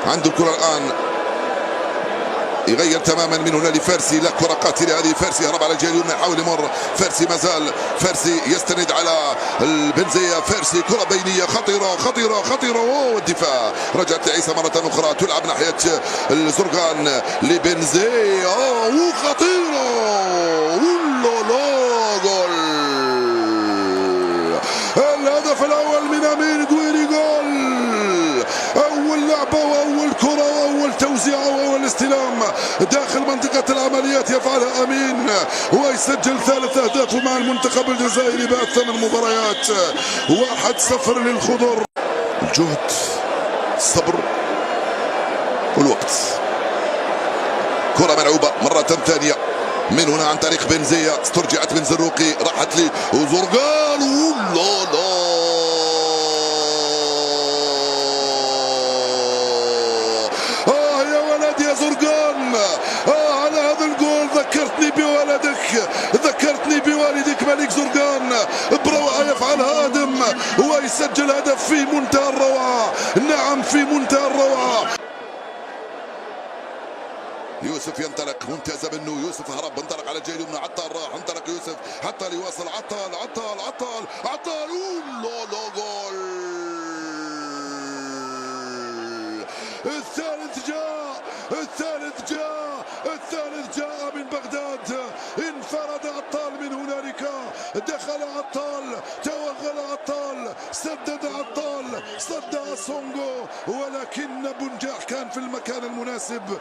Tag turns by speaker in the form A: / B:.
A: عنده الكرة الآن، يغير تماما من هنا لفارسي. لا كرة قاتلة هذه، فارسي هرب على الجهة اليمنى يحاول يمر، فارسي مازال، فارسي يستند على البنزية، فارسي كرة بينية خطيرة خطيرة خطيرة، والدفاع رجعت لعيسى مرة أخرى، تلعب ناحية الزرقان لبنزية وخطيرة، لا جول. الهدف الأول من أمين دويري، جول. أول لعبة وأول كرة وأول توزيع وأول استلام داخل منطقة العمليات يفعلها أمين، ويسجل 3 أهداف مع المنتخب الجزائري بعد 8 مباريات. 1-0 للخضر. الجهد، الصبر والوقت. كرة ملعوبة مرة ثانية من هنا عن طريق بنزية، استرجعت من زروقي، راحت لي وزرقان، لا يا ولد يا زرقان، على هذا الجول ذكرتني بولدك، ذكرتني بوالدك ملك زرقان، بروعة يفعل هادم ويسجل هدف في منتهى الروعة، نعم في منتهى الروعة. يوسف ينطلق، ممتازة منه، يوسف هرب، انطلق على الجهة اليمنى، عطال راح، انطلق يوسف، عطال يواصل، عطال عطال عطال عطال، لا جول. الثالث جاء من بغداد، انفرد عطال من هنالك، دخل عطال، توغل عطال، سدد عطال، صد سونغو، ولكن بنجاح كان في المكان المناسب.